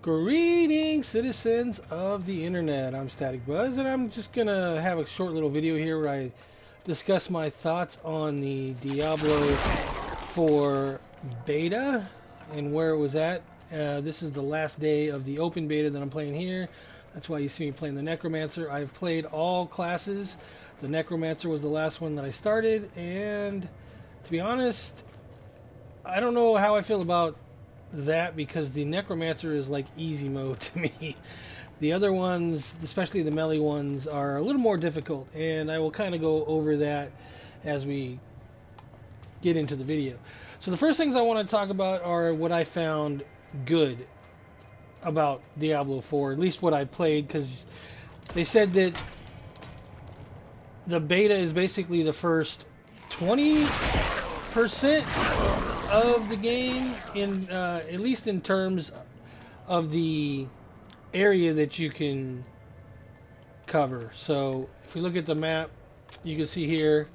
Greetings, citizens of the internet. I'm Static Buzz, and I'm just gonna have a short little video here where I discuss my thoughts on the Diablo 4 beta and where it was at. This is the last day of the open beta that I'm playing here. That's why you see me playing the Necromancer. I've played all classes. The Necromancer was the last one that I started, and to be honest, I don't know how I feel about that because the Necromancer is like easy mode to me. The other ones, especially the melee ones, are a little more difficult, and I will kind of go over that as we get into the video. So the first things I want to talk about are what I found good about Diablo 4, at least what I played, because they said that the beta is basically the first 20% of the game, in at least in terms of the area that you can cover. So if we look at the map, you can see here,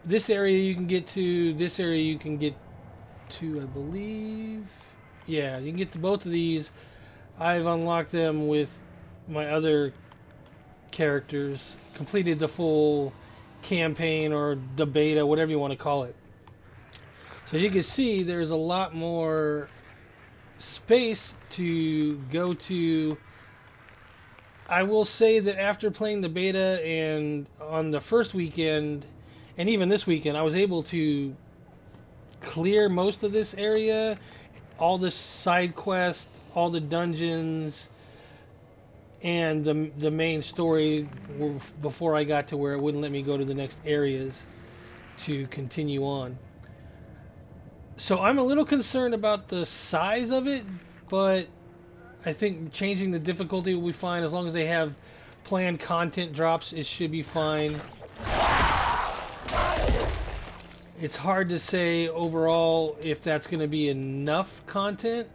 this area you can get to, this area you can get to, I believe. Yeah, you can get to both of these. I've unlocked them with my other characters, completed the full campaign or the beta, whatever you want to call it. So as you can see, there's a lot more space to go to. I will say that after playing the beta and on the first weekend, and even this weekend, I was able to clear most of this area, all the side quests, all the dungeons, and the main story before I got to where it wouldn't let me go to the next areas to continue on. So I'm a little concerned about the size of it, but I think changing the difficulty will be fine. As long as they have planned content drops, it should be fine. It's hard to say overall if that's going to be enough content.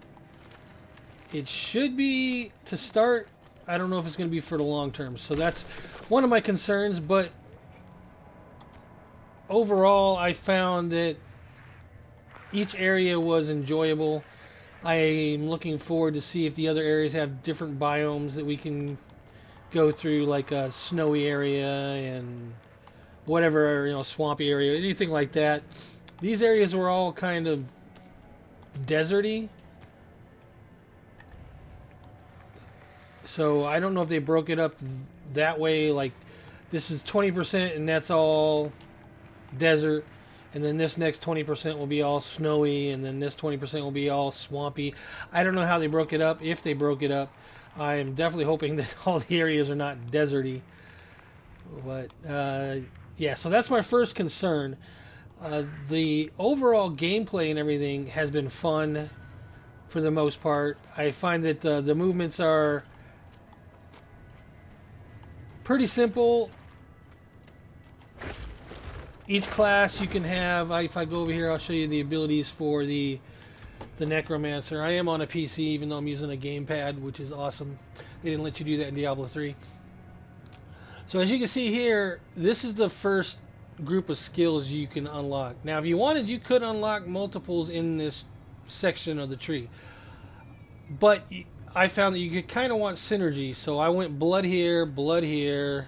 It should be to start. I don't know if it's going to be for the long term. So that's one of my concerns, but overall I found that each area was enjoyable. I'm looking forward to see if the other areas have different biomes that we can go through, like a snowy area and whatever, swampy area, anything like that. These areas were all kind of deserty. So I don't know if they broke it up that way, like this is 20% and that's all desert, and then this next 20% will be all snowy, and then this 20% will be all swampy. I don't know how they broke it up, if they broke it up. I am definitely hoping that all the areas are not deserty. But yeah, so that's my first concern. The overall gameplay and everything has been fun for the most part. I find that the movements are pretty simple. Each class you can have, if I go over here, I'll show you the abilities for the Necromancer. I am on a PC, even though I'm using a gamepad, which is awesome. They didn't let you do that in Diablo 3. So as you can see here, this is the first group of skills you can unlock. Now, if you wanted, you could unlock multiples in this section of the tree. But I found that you could kind of want synergy. So I went blood here, blood here,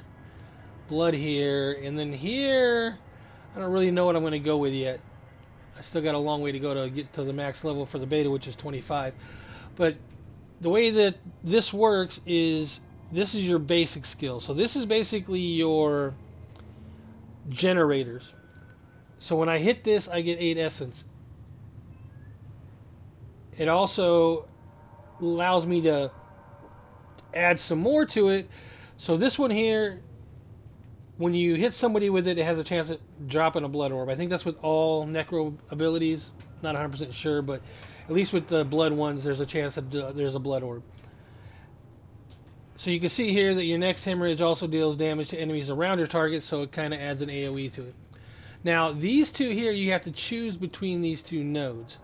blood here, and then here, I don't really know what I'm going to go with yet. I still got a long way to go to get to the max level for the beta, which is 25. But the way that this works is, this is your basic skill. So this is basically your generators. So when I hit this, I get 8 essence. It also allows me to add some more to it. So this one here, when you hit somebody with it, it has a chance at dropping a blood orb. I think that's with all necro abilities. Not 100% sure, but at least with the blood ones, there's a chance that there's a blood orb. So you can see here that your next hemorrhage also deals damage to enemies around your target, so it kind of adds an AoE to it. Now, these two here, you have to choose between these two nodes.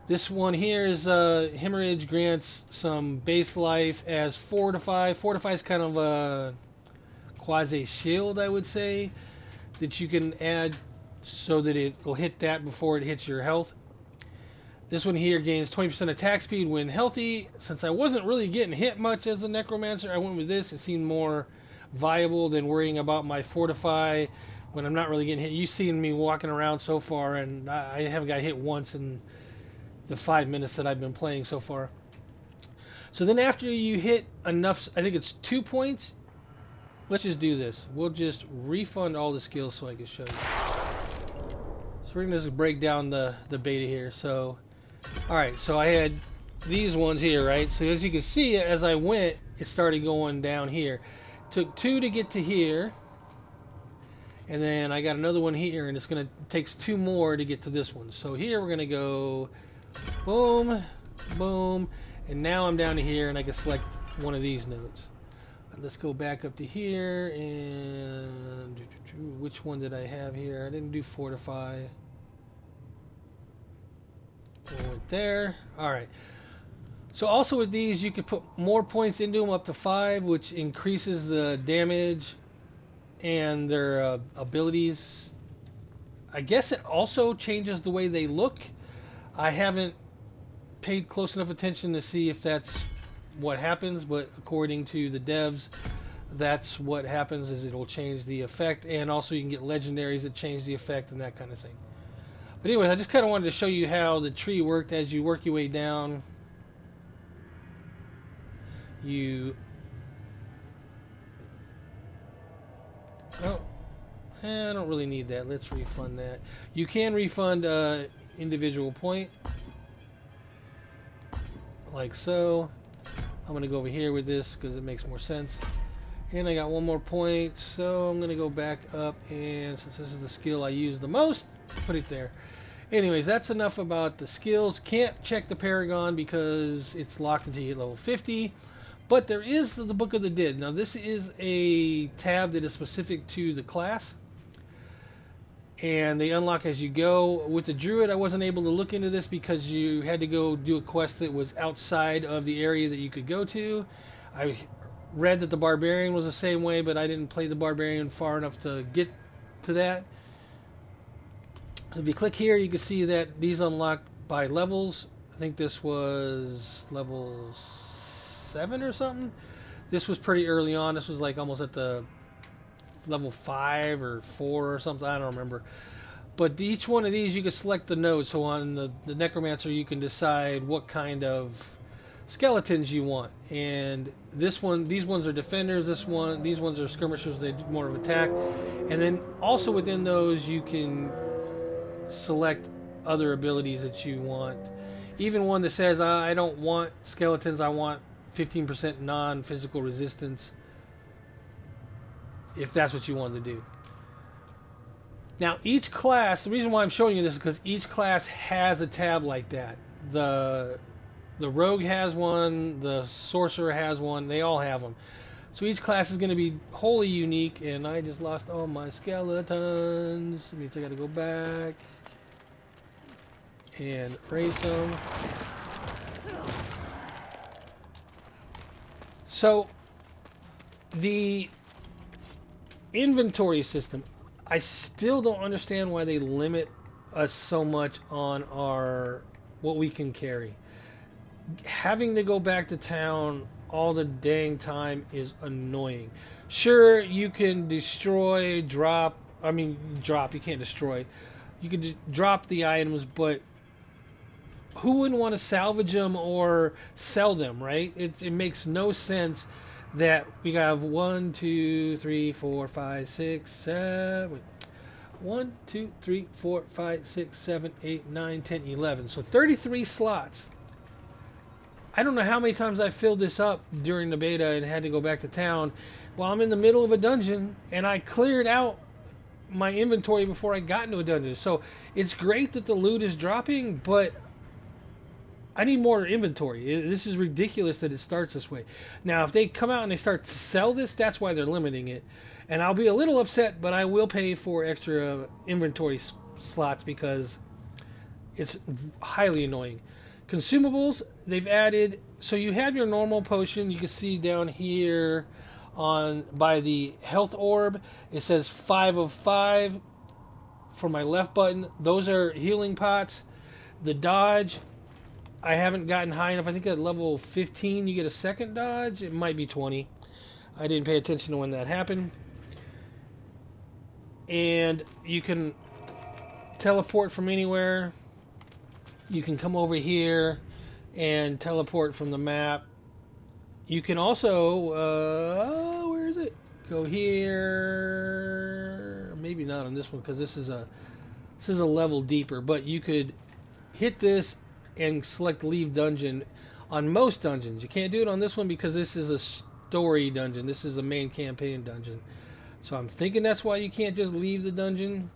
This one here is hemorrhage grants some base life as Fortify. Fortify is kind of a quasi shield, I would say, that you can add so that it will hit that before it hits your health. This one here gains 20% attack speed when healthy. Since I wasn't really getting hit much as a necromancer, I went with this. It seemed more viable than worrying about my fortify when I'm not really getting hit. You've seen me walking around so far, and I haven't got hit once in the 5 minutes that I've been playing so far. So then after you hit enough, I think it's 2 points. Let's just do this. We'll just refund all the skills so I can show you. So we're going to just break down the beta here. So, alright, so I had these ones here, right? So as you can see, as I went, it started going down here. Took 2 to get to here. And then I got another one here, and it's going to takes 2 more to get to this one. So here we're going to go boom, boom, and now I'm down to here, and I can select one of these nodes. Let's go back up to here, and which one did I have here? I didn't do fortify. Went there. All right. So also with these, you can put more points into them, up to 5, which increases the damage and their abilities. I guess it also changes the way they look. I haven't paid close enough attention to see if that's what happens, but according to the devs, that's what happens, is it'll change the effect, and also you can get legendaries that change the effect and that kind of thing. But anyways, I just kind of wanted to show you how the tree worked. As you work your way down, oh, I don't really need that. Let's refund that. You can refund individual point, like so. I'm going to go over here with this because it makes more sense. And I got 1 more point, so I'm going to go back up, and since this is the skill I use the most, put it there. Anyways, that's enough about the skills. Can't check the Paragon because it's locked until you hit level 50. But there is the Book of the Dead. Now this is a tab that is specific to the class, and they unlock as you go. With the Druid, I wasn't able to look into this because you had to go do a quest that was outside of the area that you could go to. I read that the Barbarian was the same way, but I didn't play the Barbarian far enough to get to that. If you click here, you can see that these unlock by levels. I think this was level 7 or something. This was pretty early on. This was like almost at the level 5 or 4 or something. I don't remember. But each one of these, you can select the node. So on the Necromancer, you can decide what kind of skeletons you want. And this one, these ones are defenders. These ones are skirmishers. They do more of attack. And then also within those, you can select other abilities that you want. Even one that says, I don't want skeletons, I want 15% non-physical resistance, if that's what you want to do. Now each class, the reason why I'm showing you this is because each class has a tab like that. The rogue has one, the sorcerer has one, they all have them. So each class is going to be wholly unique, and I just lost all my skeletons. It means I got to go back and raise them. So the inventory system, I still don't understand why they limit us so much on what we can carry. Having to go back to town all the dang time is annoying. Sure, you can destroy, drop, you can't destroy. You can drop the items, but who wouldn't want to salvage them or sell them, right? It makes no sense that we have 1, 2, 3, 4, 5, 6, 7. 1, 2, 3, 4, 5, 6, 7, 8, 9, 10, 11. So 33 slots. I don't know how many times I filled this up during the beta and had to go back to town. Well, I'm in the middle of a dungeon and I cleared out my inventory before I got into a dungeon. So it's great that the loot is dropping, but I need more inventory. This is ridiculous that it starts this way. Now, if they come out and they start to sell this, that's why they're limiting it. And I'll be a little upset, but I will pay for extra inventory slots because it's highly annoying. Consumables, they've added, so you have your normal potion. You can see down here by the health orb, it says 5 of 5 for my left button. Those are healing pots. The dodge I haven't gotten high enough. I think at level 15 you get a second dodge. It might be 20. I didn't pay attention to when that happened. And you can teleport from anywhere. You can come over here and teleport from the map. You can also, where is it? Go here. Maybe not on this one because this is a level deeper. But you could hit this and select leave dungeon on most dungeons. You can't do it on this one because this is a story dungeon. This is a main campaign dungeon. So I'm thinking that's why you can't just leave the dungeon.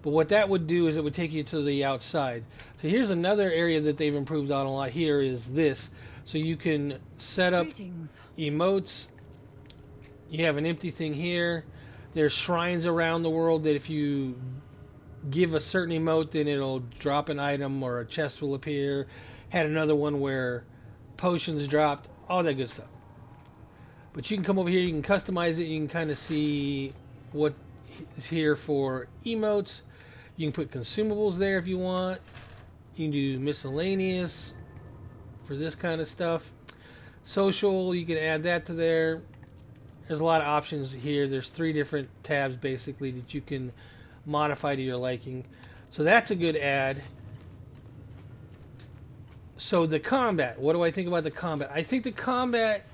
But what that would do is it would take you to the outside. So here's another area that they've improved on a lot here is this. So you can set up emotes. You have an empty thing here. There's shrines around the world that if you give a certain emote, then it'll drop an item or a chest will appear. Had another one where potions dropped, all that good stuff. But you can come over here, you can customize it, you can kind of see what is here for emotes. You can put consumables there if you want. You can do miscellaneous for this kind of stuff. Social, you can add that to there. There's a lot of options here. There's 3 different tabs basically that you can modify to your liking. So that's a good add. So the combat, what do I think about the combat? I think the combat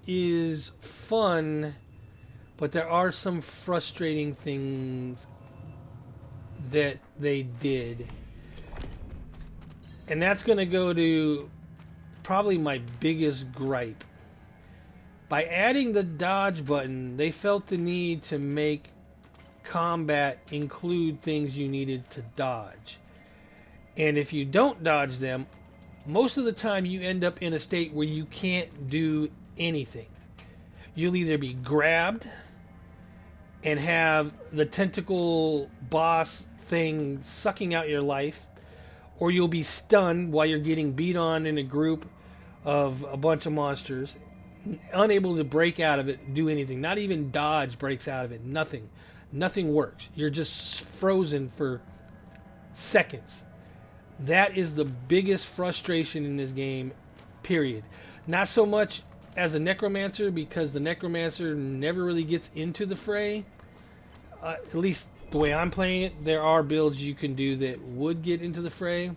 is fun, but there are some frustrating things that they did. And that's going to go to probably my biggest gripe. By adding the dodge button, they felt the need to make combat include things you needed to dodge. And if you don't dodge them, most of the time you end up in a state where you can't do anything. You'll either be grabbed and have the tentacle boss thing sucking out your life, or you'll be stunned while you're getting beat on in a group of a bunch of monsters, unable to break out of it, do anything. Not even dodge breaks out of it. Nothing works. You're just frozen for seconds. That is the biggest frustration in this game, period. Not so much as a necromancer, because the necromancer never really gets into the fray. At least the way I'm playing it, there are builds you can do that would get into the fray.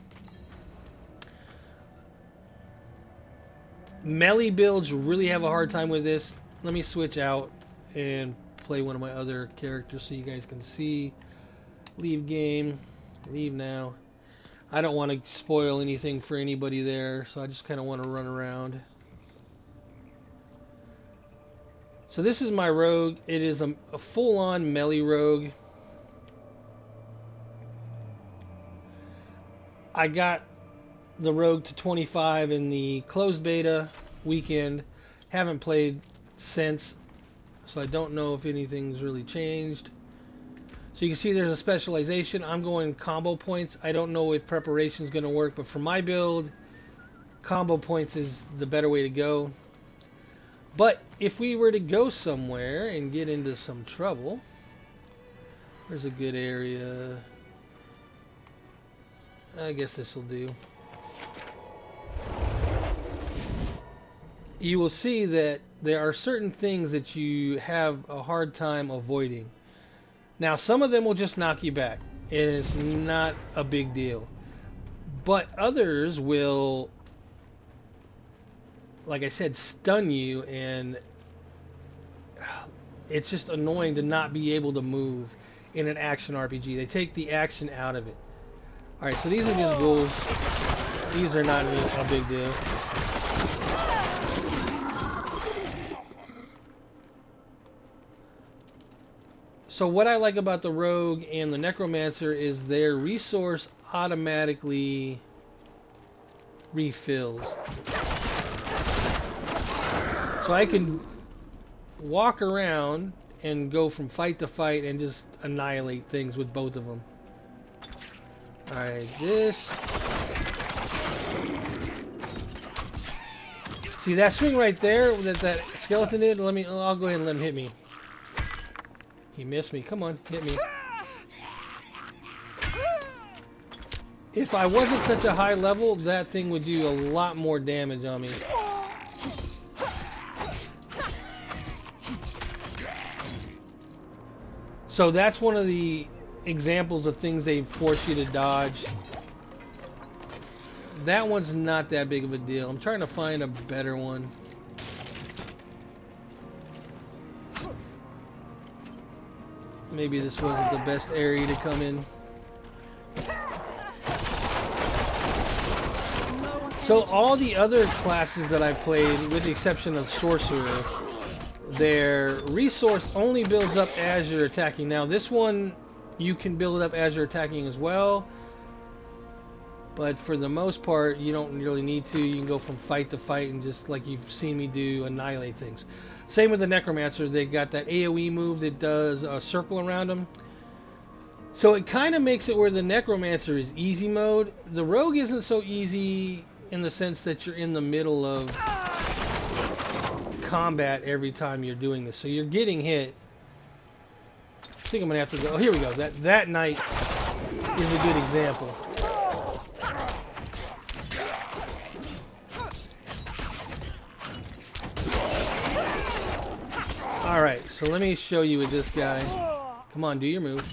Melee builds really have a hard time with this. Let me switch out and play one of my other characters so you guys can see. Leave game. Leave now. I don't want to spoil anything for anybody there, so I just kind of want to run around. So this is my rogue. It is a full-on melee rogue. I got the rogue to 25 in the closed beta weekend. Haven't played since, so I don't know if anything's really changed. So you can see there's a specialization. I'm going combo points. I don't know if preparation is going to work, but for my build, combo points is the better way to go. But if we were to go somewhere and get into some trouble, there's a good area. I guess this will do. You will see that there are certain things that you have a hard time avoiding. Now, some of them will just knock you back, and it's not a big deal. But others will, like I said, stun you, and it's just annoying to not be able to move in an action RPG. They take the action out of it. Alright, so these are just ghouls. These are not a big deal. So what I like about the rogue and the necromancer is their resource automatically refills. So I can walk around and go from fight to fight and just annihilate things with both of them. Alright, this. See that swing right there that skeleton did? I'll go ahead and let him hit me. He missed me. Come on, hit me. If I wasn't such a high level, that thing would do a lot more damage on me. So that's one of the examples of things they force you to dodge. That one's not that big of a deal. I'm trying to find a better one. Maybe this wasn't the best area to come in. So all the other classes that I've played, with the exception of Sorcerer, their resource only builds up as you're attacking. Now this one, you can build it up as you're attacking as well. But for the most part, you don't really need to. You can go from fight to fight and just, like you've seen me do, annihilate things. Same with the Necromancer. They got that AoE move that does a circle around them. So it kind of makes it where the Necromancer is easy mode. The Rogue isn't so easy in the sense that you're in the middle of combat every time you're doing this. So you're getting hit. I think I'm going to have to go... Oh, here we go. That knight is a good example. Alright, so let me show you with this guy. Come on, do your move.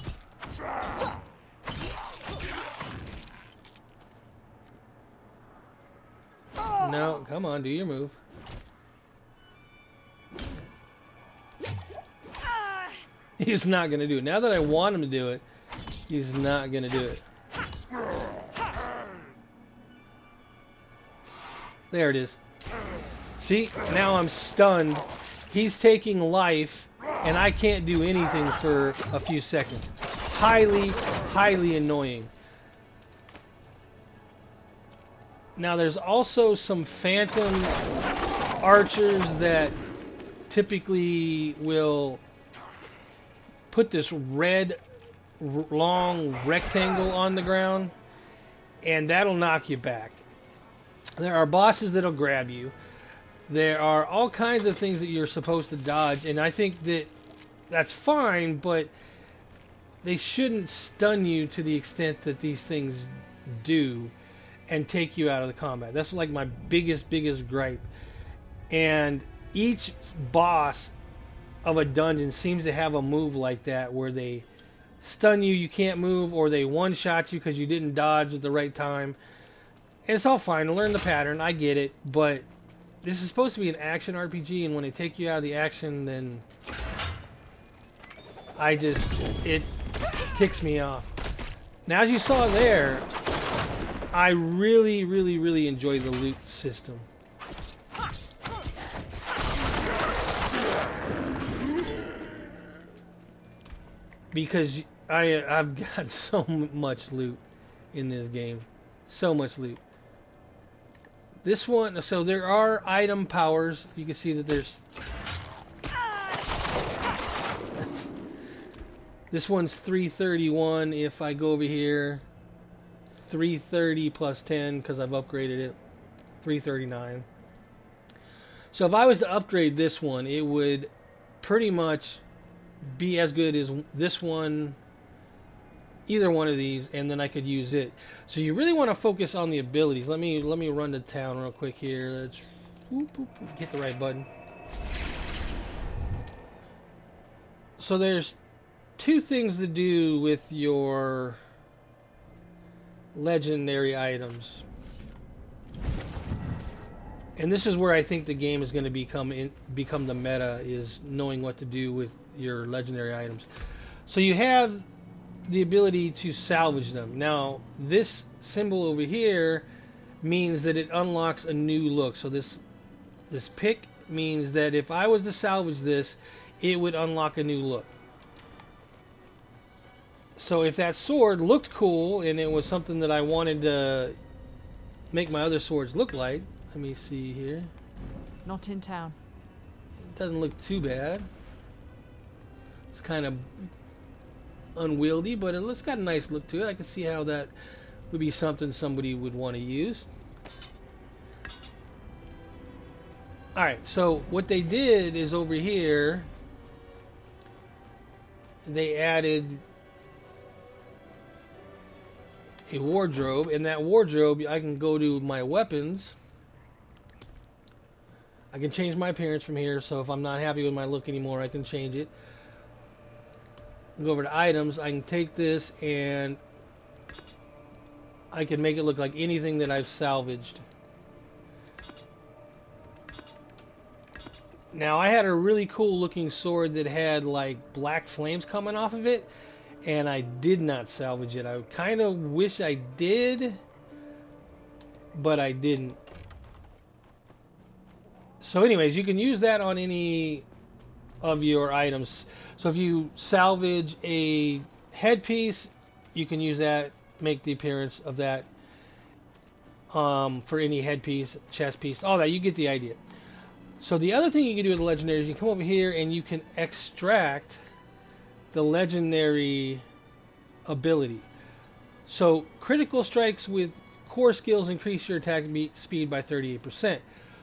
No, come on, do your move. He's not going to do it. Now that I want him to do it, he's not going to do it. There it is. See, now I'm stunned. He's taking life, and I can't do anything for a few seconds. Highly, highly annoying. Now, there's also some phantom archers that typically will put this red, long rectangle on the ground, and that'll knock you back. There are bosses that'll grab you. There are all kinds of things that you're supposed to dodge, and I think that that's fine, but they shouldn't stun you to the extent that these things do and take you out of the combat. That's like my biggest gripe. And each boss of a dungeon seems to have a move like that where they stun you, you can't move, or they one-shot you because you didn't dodge at the right time. And it's all fine. Learn the pattern. I get it, but this is supposed to be an action RPG, and when they take you out of the action, then it ticks me off. Now, as you saw there, I really enjoy the loot system. Because I've got so much loot in this game. So much loot. This one, so there are item powers. You can see that there's... This one's 331. If I go over here, 330 plus 10, because I've upgraded it, 339. So if I was to upgrade this one, it would pretty much be as good as this one, either one of these, and then I could use it. So you really want to focus on the abilities. Let me run to town real quick here. Let's hit the right button. So there's two things to do with your legendary items, and this is where I think the game is going to become the meta, is knowing what to do with your legendary items. So you have the ability to salvage them. Now, this symbol over here means that it unlocks a new look. So this pick means that if I was to salvage this, it would unlock a new look. So if that sword looked cool and it was something that I wanted to make my other swords look like, let me see here. Not in town. Doesn't look too bad. It's kind of unwieldy, but it's got a nice look to it. I can see how that would be something somebody would want to use. Alright, so what they did is over here, they added a wardrobe. In that wardrobe, I can go to my weapons. I can change my appearance from here, so if I'm not happy with my look anymore, I can change it. Go over to items. I can take this and I can make it look like anything that I've salvaged. Now, I had a really cool looking sword that had like black flames coming off of it, and I did not salvage it. I kind of wish I did, but I didn't. So anyways, you can use that on any of your items. So if you salvage a headpiece, you can use that, make the appearance of that for any headpiece, chest piece, all that. You get the idea. So the other thing you can do with the legendary is you can come over here and you can extract the legendary ability. So critical strikes with core skills increase your attack speed by 38%.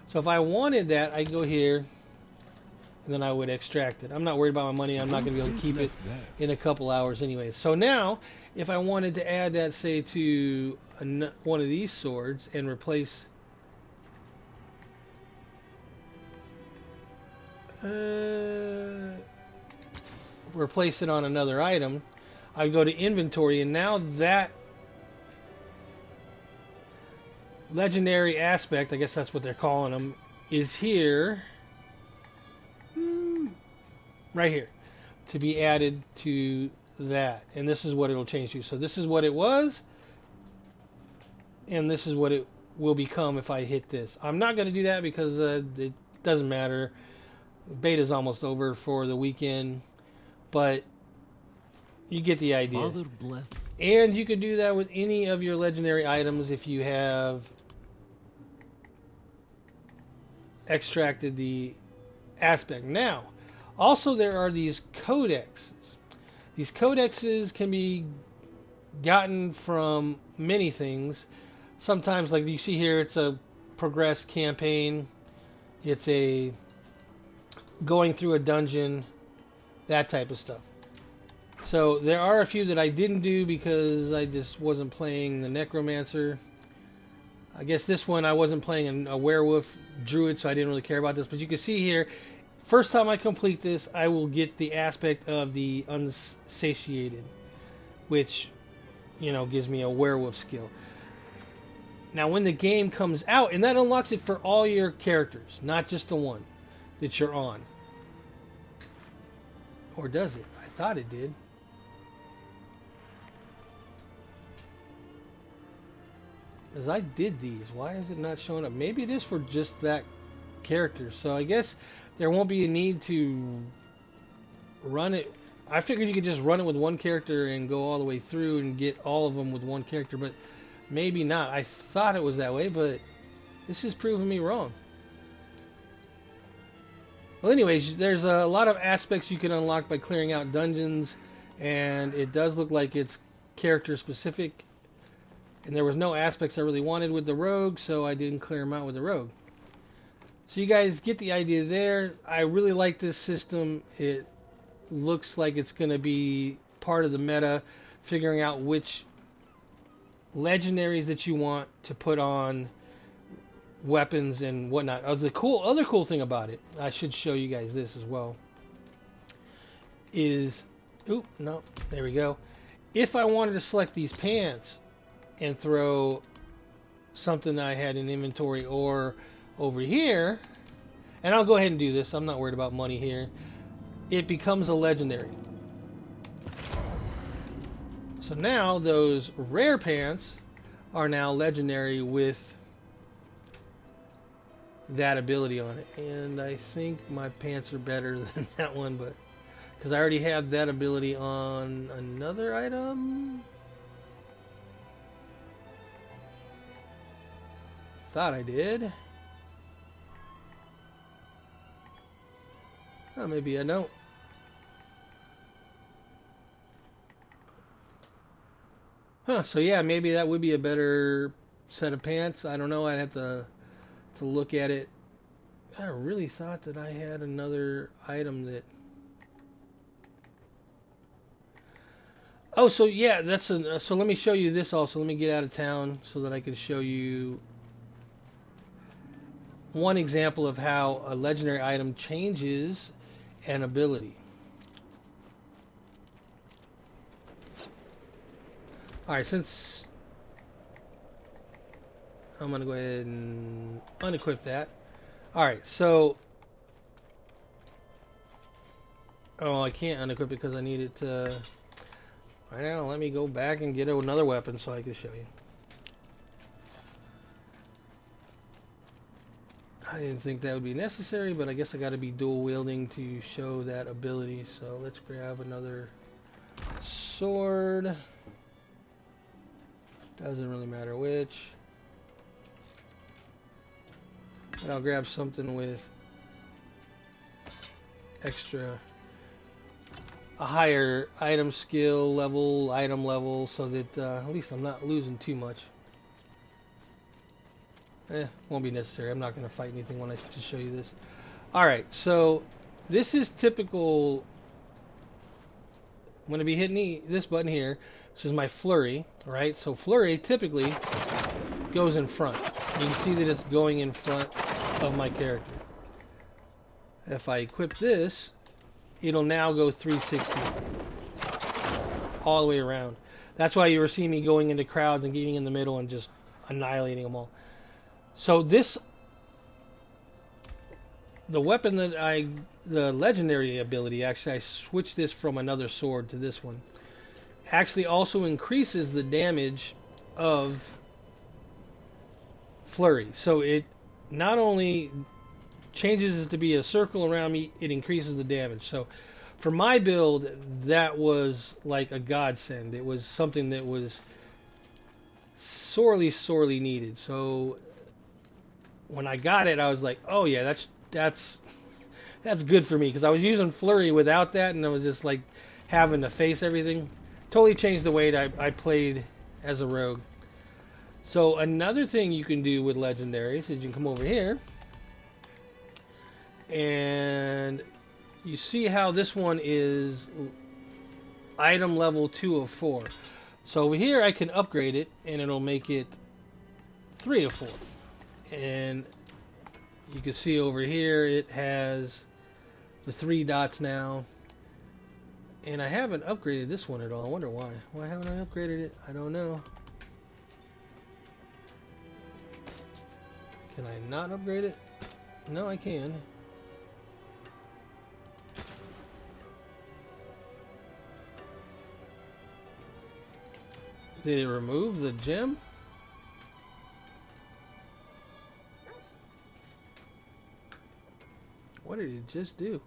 So if I wanted that, I go here and then I would extract it. I'm not worried about my money. I'm not going to be able to keep it in a couple hours anyway. So now, if I wanted to add that, say, to one of these swords and replace it on another item, I go to inventory, and now that legendary aspect, I guess that's what they're calling them, is here, right here, to be added to that. And this is what it'll change to. So this is what it was, and this is what it will become if I hit this. I'm not going to do that because it doesn't matter. Beta's almost over for the weekend, but you get the idea. Father bless. And you could do that with any of your legendary items if you have extracted the aspect. Now, also there are these codexes. These codexes can be gotten from many things. Sometimes, like you see here, it's a progress campaign. It's a going through a dungeon, that type of stuff. So there are a few that I didn't do because I just wasn't playing the Necromancer. I guess this one I wasn't playing a werewolf druid, so I didn't really care about this. But you can see here, first time I complete this, I will get the aspect of the unsatiated, which, you know, gives me a werewolf skill. Now when the game comes out, and that unlocks it for all your characters, not just the one that you're on. Or does it? I thought it did. As I did these, why is it not showing up? Maybe it is for just that character. So I guess there won't be a need to run it. I figured you could just run it with one character and go all the way through and get all of them with one character, but maybe not. I thought it was that way, but this is proving me wrong. Well, anyways, there's a lot of aspects you can unlock by clearing out dungeons, and it does look like it's character specific. And there was no aspects I really wanted with the rogue, so I didn't clear them out with the rogue. So you guys get the idea there. I really like this system. It looks like it's going to be part of the meta, figuring out which legendaries that you want to put on weapons and whatnot. The other cool thing about it, I should show you guys this as well, is, oop, no, there we go. If I wanted to select these pants and throw something that I had in inventory or over here, and I'll go ahead and do this, I'm not worried about money here, it becomes a legendary. So now those rare pants are now legendary with that ability on it. And I think my pants are better than that one, but because I already have that ability on another item. Thought I did. Oh, maybe I don't. Huh, so yeah, maybe that would be a better set of pants. I don't know, I'd have to look at it. I really thought that I had another item that... Oh, so yeah, that's a. So let me show you this also. Let me get out of town so that I can show you one example of how a legendary item changes an ability. All right, since I'm gonna go ahead and unequip that. All right, so oh, I can't unequip it because I need it to. Right now, let me go back and get another weapon so I can show you. I didn't think that would be necessary, but I guess I got to be dual wielding to show that ability. So let's grab another sword. Doesn't really matter which. And I'll grab something with extra, a higher item skill level, item level, so that at least I'm not losing too much. Won't be necessary. I'm not going to fight anything when I just show you this. Alright, so this is typical. I'm going to be hitting this button here. This is my flurry, right? So flurry typically goes in front. You can see that it's going in front of my character. If I equip this, it'll now go 360 all the way around. That's why you were seeing me going into crowds and getting in the middle and just annihilating them all. So this, the weapon that the legendary ability, actually I switched this from another sword to this one, actually also increases the damage of flurry. So it not only changes it to be a circle around me, it increases the damage. So for my build, that was like a godsend. It was something that was sorely needed. So when I got it, I was like, oh yeah, that's good for me, because I was using flurry without that, and I was just like having to face everything. Totally changed the way that I played as a rogue. So another thing you can do with legendaries is you can come over here and you see how this one is item level 2 of 4. So over here I can upgrade it and it'll make it 3 of 4. And you can see over here it has the 3 dots now. And I haven't upgraded this one at all. I wonder why. Why haven't I upgraded it? I don't know. Can I not upgrade it? No, I can. Did it remove the gem? What did it just do?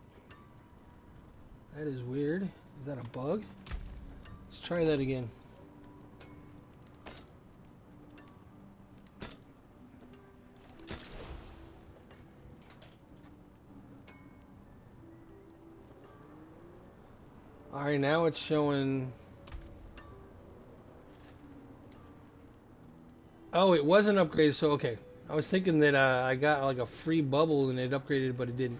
That is weird. Is that a bug? Let's try that again. Alright, now it's showing... Oh, it wasn't upgraded, so okay. I was thinking that I got like a free bubble and it upgraded, but it didn't.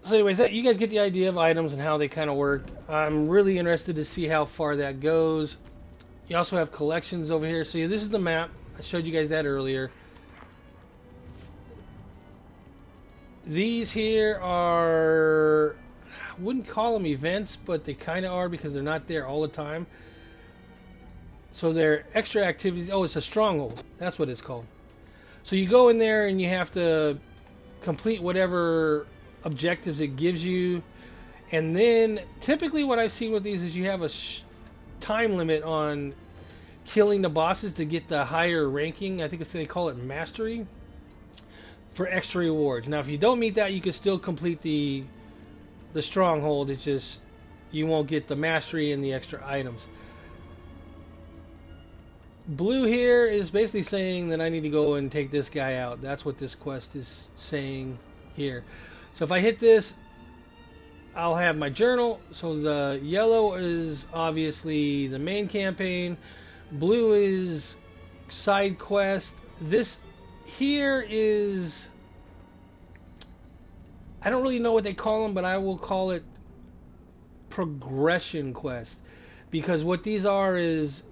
So anyways, you guys get the idea of items and how they kind of work. I'm really interested to see how far that goes. You also have collections over here. So this is the map. I showed you guys that earlier. These here are, I wouldn't call them events, but they kind of are because they're not there all the time. So they're extra activities. Oh, it's a stronghold. That's what it's called. So you go in there and you have to complete whatever objectives it gives you. And then typically what I've seen with these is you have a time limit on killing the bosses to get the higher ranking. I think they call it mastery for extra rewards. Now if you don't meet that, you can still complete the stronghold. It's just you won't get the mastery and the extra items. Blue here is basically saying that I need to go and take this guy out. That's what this quest is saying here. So if I hit this, I'll have my journal. So the yellow is obviously the main campaign. Blue is side quest. This here is, I don't really know what they call them, but I will call it progression quest, because what these are is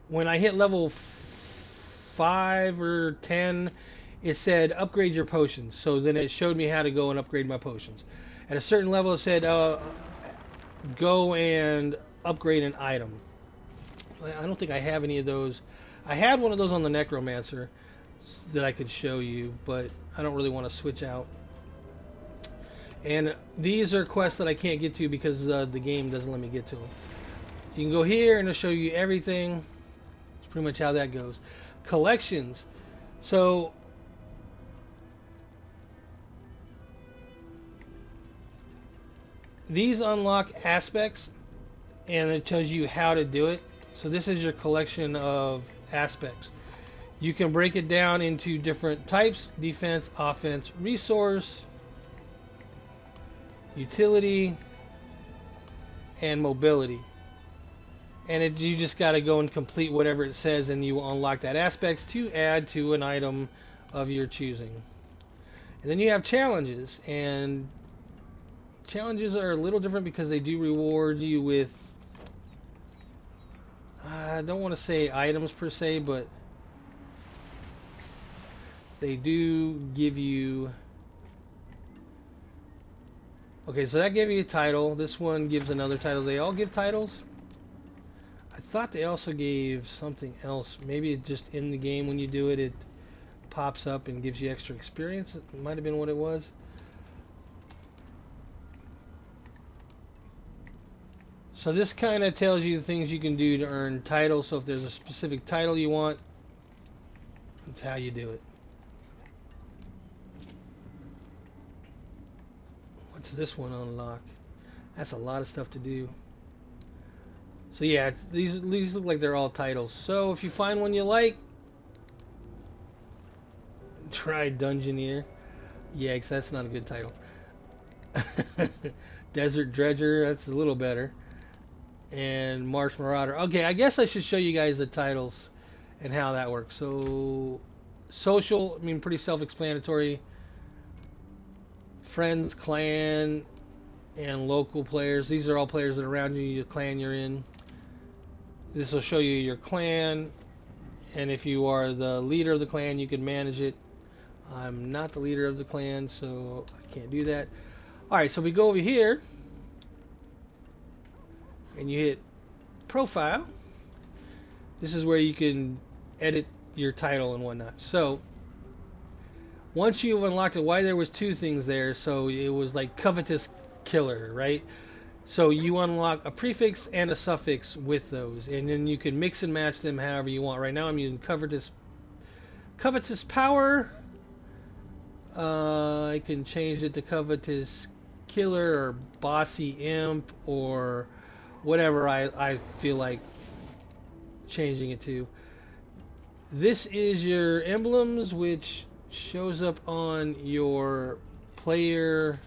when I hit level 5 or 10, it said upgrade your potions. So then it showed me how to go and upgrade my potions. At a certain level, it said go and upgrade an item. I don't think I have any of those. I had one of those on the Necromancer that I could show you, but I don't really want to switch out. And these are quests that I can't get to because the game doesn't let me get to them. You can go here and it'll show you everything. That's pretty much how that goes. Collections. So these unlock aspects and it tells you how to do it. So this is your collection of aspects. You can break it down into different types: defense, offense, resource, utility, and mobility. And you just got to go and complete whatever it says, and you will unlock that aspects to add to an item of your choosing. And then you have challenges, and challenges are a little different because they do reward you with, I don't want to say items per se, but they do give you. Okay, so that gave you a title. This one gives another title. They all give titles. I thought they also gave something else. Maybe just in the game when you do it, it pops up and gives you extra experience. It might have been what it was. So this kind of tells you the things you can do to earn titles. So if there's a specific title you want, that's how you do it. What's this one unlock? That's a lot of stuff to do. So yeah, these look like they're all titles. So if you find one you like, try Dungeoneer. Yeah, because that's not a good title. Desert Dredger, that's a little better. And Marsh Marauder. Okay, I guess I should show you guys the titles and how that works. So social, I mean, pretty self-explanatory. Friends, clan, and local players. These are all players that are around you, your clan you're in. This will show you your clan, and if you are the leader of the clan, you can manage it. I'm not the leader of the clan, so I can't do that. Alright, so we go over here, and you hit profile. This is where you can edit your title and whatnot. So once you've unlocked it, why there was two things there, so it was like covetous killer, right? So you unlock a prefix and a suffix with those, and then you can mix and match them however you want. Right now I'm using covetous power. I can change it to covetous killer or bossy imp or whatever I feel like changing it to. This is your emblems, which shows up on your player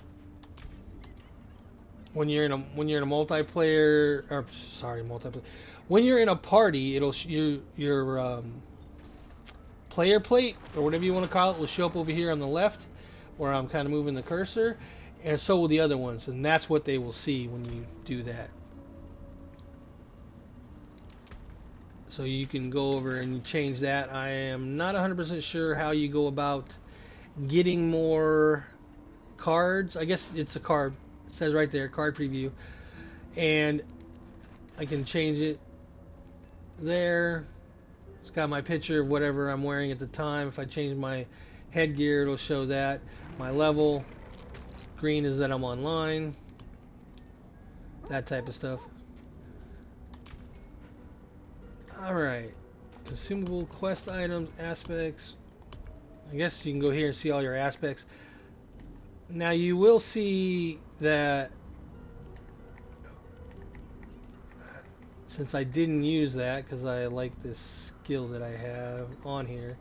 when you're in a multiplayer, or sorry, multiplayer. When you're in a party, it'll your player plate or whatever you want to call it will show up over here on the left, where I'm kind of moving the cursor, and so will the other ones, and that's what they will see when you do that. So you can go over and change that. I am not 100% sure how you go about getting more cards. I guess it's a card. It says right there, card preview. And I can change it there. It's got my picture of whatever I'm wearing at the time. If I change my headgear, it'll show that. My level. Green is that I'm online. That type of stuff. Alright, consumable quest items, aspects. I guess you can go here and see all your aspects. Now you will see that since I didn't use that because I like this skill that I have on here,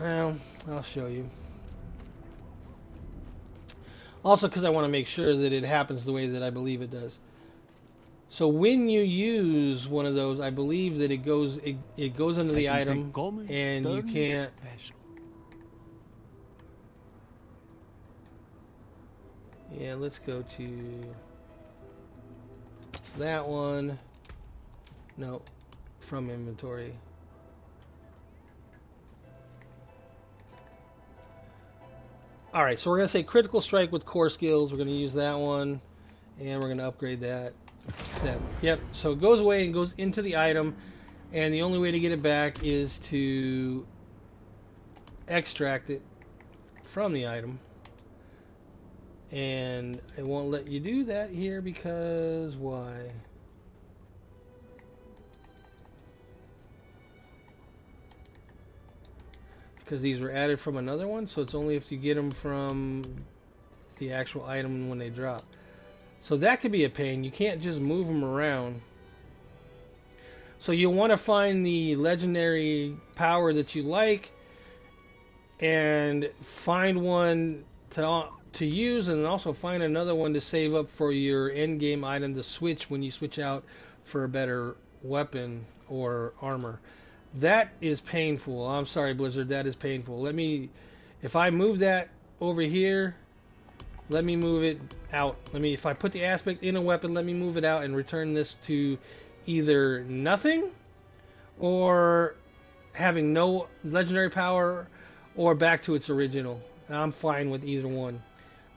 well, I'll show you. Also because I want to make sure that it happens the way that I believe it does. So when you use one of those, I believe that it goes into the item, and you can't. Yeah, let's go to that one. No, from inventory. Alright, so we're going to say critical strike with core skills. We're going to use that one. And we're going to upgrade that. Except, yep, so it goes away and goes into the item. And the only way to get it back is to extract it from the item. And it won't let you do that here because why? Because these were added from another one, so it's only if you get them from the actual item when they drop. So that could be a pain. You can't just move them around. So you want to find the legendary power that you like and find one to use, and also find another one to save up for your end game item to switch when you switch out for a better weapon or armor. That is painful. I'm sorry, Blizzard, that is painful. If I move that over here, let me move it out. If I put the aspect in a weapon, let me move it out and return this to either nothing or having no legendary power or back to its original. I'm fine with either one.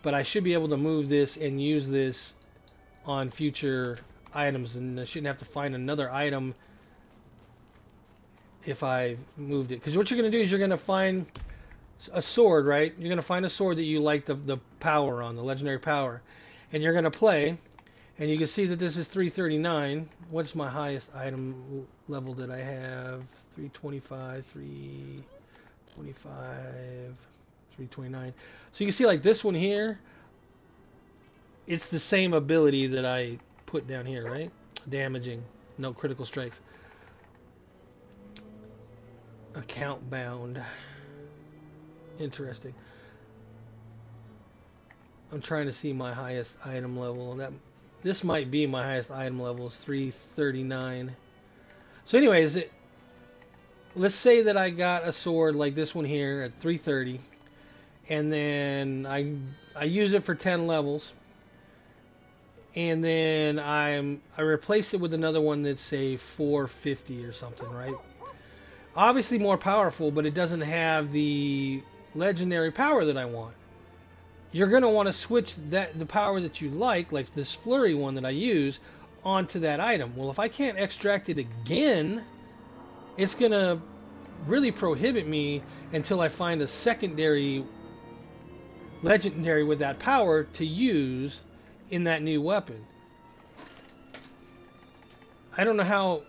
But I should be able to move this and use this on future items, and I shouldn't have to find another item if I've moved it. Because what you're going to do is you're going to find a sword, right? You're going to find a sword that you like the power on, the legendary power. And you're going to play, and you can see that this is 339. What's my highest item level that I have? 325, 325, 329. So you can see like this one here, it's the same ability that I put down here, right? Damaging, no critical strikes. Account bound. Interesting. I'm trying to see my highest item level. This might be my highest item level, is 339. So anyways, let's say that I got a sword like this one here at 330, and then I use it for 10 levels, and then I replace it with another one that's say 450 or something, right? Obviously more powerful, but it doesn't have the legendary power that I want. You're going to want to switch the power that you like this flurry one that I use, onto that item. Well, if I can't extract it again, it's going to really prohibit me until I find a secondary legendary with that power to use in that new weapon. I don't know how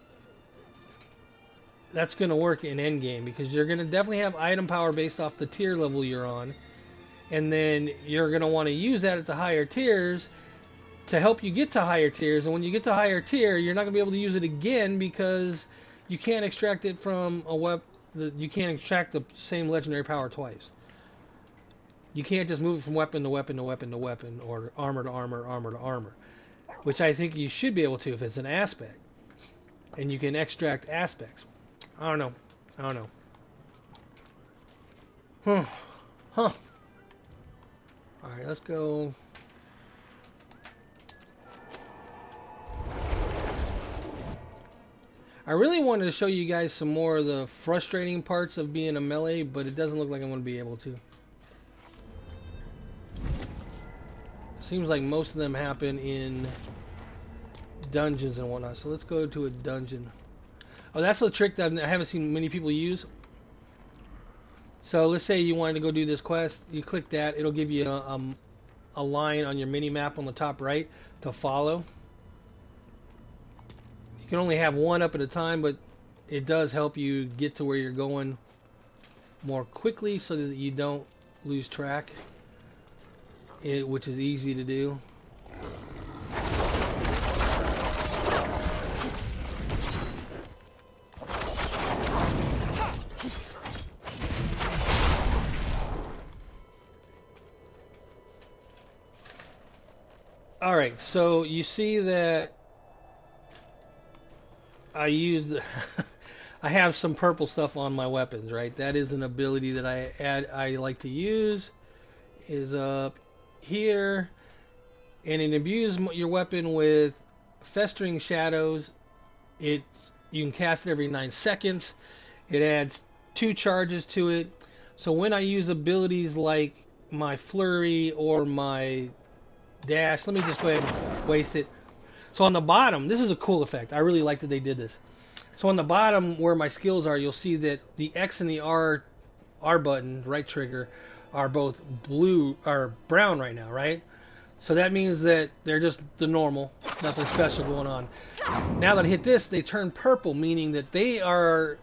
that's going to work in endgame, because you're going to definitely have item power based off the tier level you're on, and then you're going to want to use that at the higher tiers to help you get to higher tiers, and when you get to higher tier, you're not going to be able to use it again because you can't extract it from a weapon. You can't extract the same legendary power twice. You can't just move it from weapon to weapon to weapon to weapon, or armor to armor, armor to armor, which I think you should be able to if it's an aspect, and you can extract aspects. I don't know. Huh. Alright, let's go. I really wanted to show you guys some more of the frustrating parts of being a melee, but it doesn't look like I'm going to be able to. Seems like most of them happen in dungeons and whatnot. So let's go to a dungeon. Oh, that's a trick that I haven't seen many people use. So let's say you wanted to go do this quest. You click that. It'll give you a line on your mini map on the top right to follow. You can only have one up at a time, but it does help you get to where you're going more quickly so that you don't lose track, which is easy to do. Alright, so you see that I used I have some purple stuff on my weapons, right? That is an ability that I like to use, is up here. and it imbues your weapon with festering shadows. You can cast it every 9 seconds. It adds 2 charges to it. So when I use abilities like my flurry or my dash, let me just go ahead and waste it. So on the bottom, this is a cool effect. I really like that they did this. So on the bottom where my skills are, you'll see that the X and the R button, right trigger, are both blue or brown right now, right? So that means that they're just the normal, nothing special going on. Now that I hit this, they turn purple, meaning that they are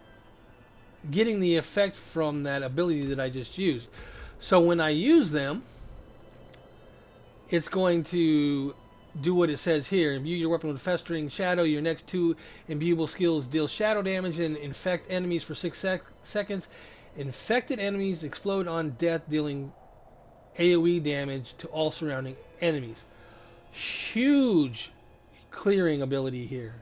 getting the effect from that ability that I just used. So when I use them, it's going to do what it says here. Imbue your weapon with festering shadow. Your next 2 imbuable skills deal shadow damage and infect enemies for 6 seconds. Infected enemies explode on death, dealing AoE damage to all surrounding enemies. Huge clearing ability here.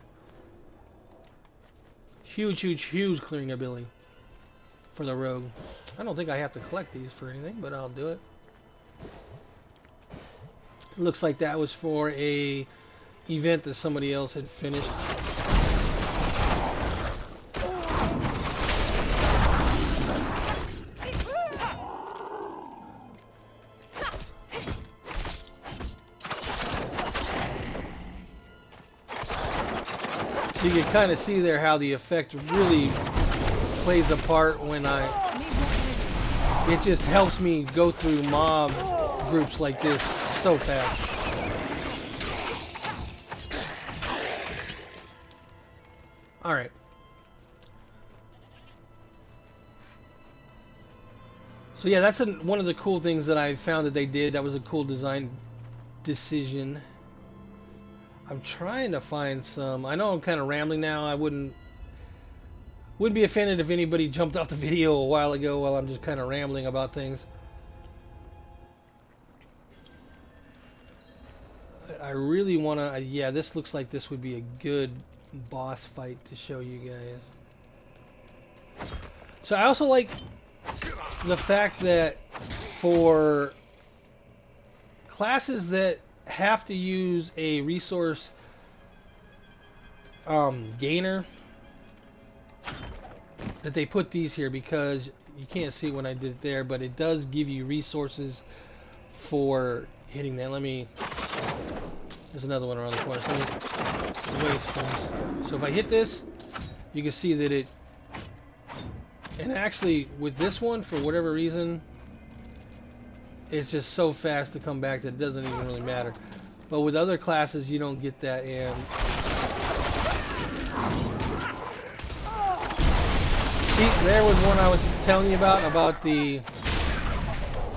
Huge clearing ability for the rogue. I don't think I have to collect these for anything, but I'll do it. Looks like that was for a event that somebody else had finished. So you can kind of see there how the effect really plays a part when it just helps me go through mob groups like this so fast. Alright. So yeah, that's one of the cool things that I found that they did. That was a cool design decision. I'm trying to find some. I know I'm kind of rambling now. I wouldn't be offended if anybody jumped off the video a while ago while I'm just kind of rambling about things. I really want to... yeah, this looks like this would be a good boss fight to show you guys. So I also like the fact that for classes that have to use a resource gainer, that they put these here, because you can't see when I did it there, but it does give you resources for hitting that. There's another one around the corner. So let me waste some. So if I hit this, you can see that it, and actually with this one, for whatever reason, it's just so fast to come back that it doesn't even really matter. But with other classes, you don't get that. And see, there was one I was telling you about the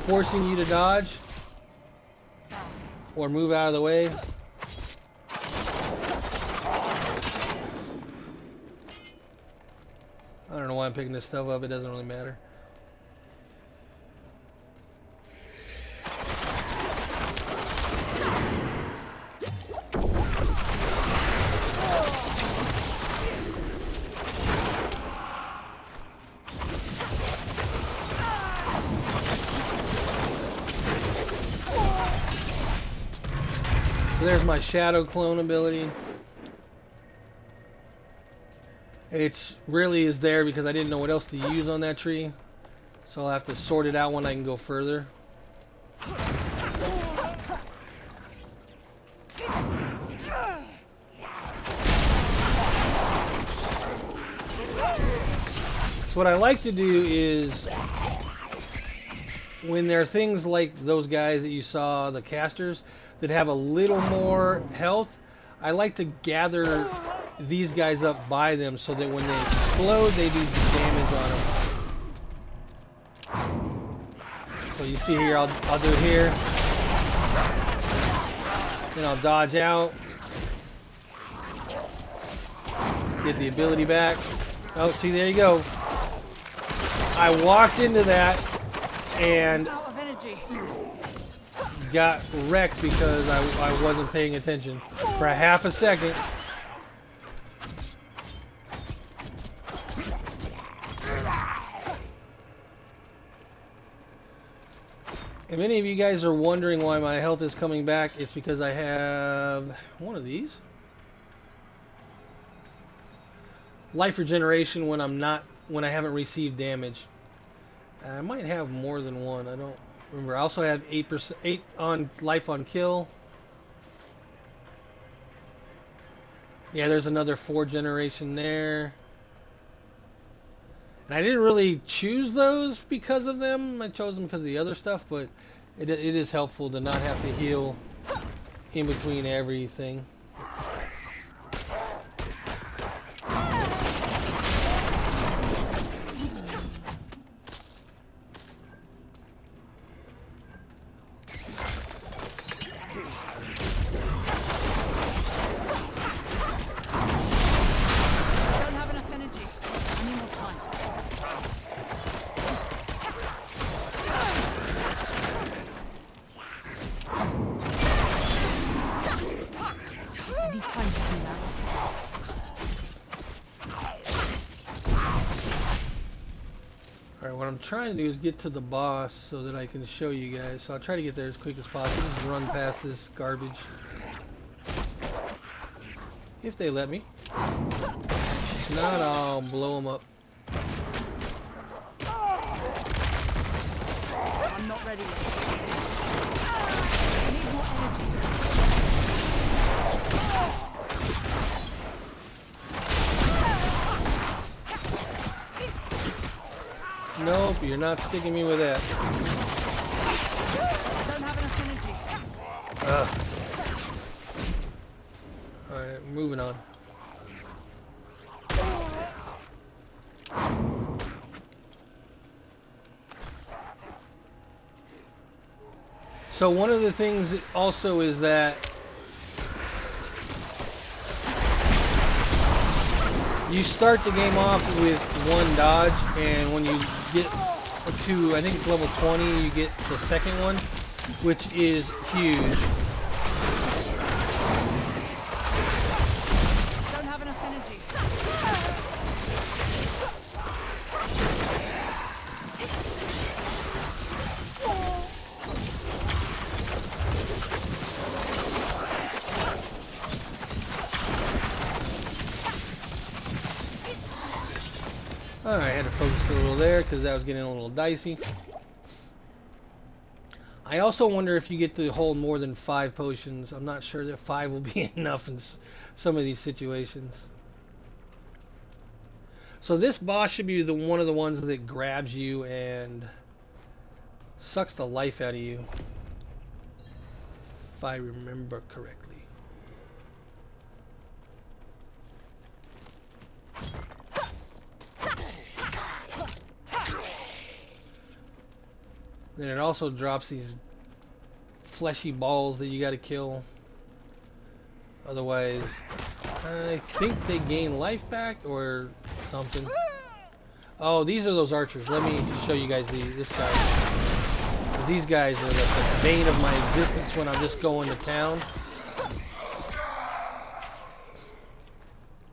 forcing you to dodge or move out of the way. I don't know why I'm picking this stuff up. It doesn't really matter. So there's my shadow clone ability. It really is there because I didn't know what else to use on that tree. So I'll have to sort it out when I can go further. So what I like to do is, when there are things like those guys that you saw, the casters, that have a little more health, I like to gather these guys up by them so that when they explode, they do damage on them. So you see here, I'll do it here. Then I'll dodge out. Get the ability back. Oh, see, there you go. I walked into that and got wrecked because I wasn't paying attention for a half a second. If any of you guys are wondering why my health is coming back, it's because I have one of these. Life regeneration when when I haven't received damage. I might have more than one. I don't remember. I also have 8 on life on kill. Yeah, there's another 4 generation there. And I didn't really choose those because of them. I chose them because of the other stuff, but it is helpful to not have to heal in between everything. Alright, what I'm trying to do is get to the boss so that I can show you guys. So I'll try to get there as quick as possible. Just run past this garbage. If they let me. If not, I'll blow them up. I'm not ready yet. I need more energy. Nope, you're not sticking me with that. I don't have enough energy. Alright, moving on. So one of the things also is that you start the game off with 1 dodge, and when you get to, I think it's level 20, you get the second one, which is huge. Don't have enough energy. Alright, I had to focus a little there because that was getting a little dicey. I also wonder if you get to hold more than 5 potions. I'm not sure that 5 will be enough in some of these situations. So this boss should be one of the ones that grabs you and sucks the life out of you, if I remember correctly. Then it also drops these fleshy balls that you gotta kill. Otherwise, I think they gain life back or something. Oh, these are those archers. Let me show you guys this guy. These guys are the bane of my existence when I'm just going to town.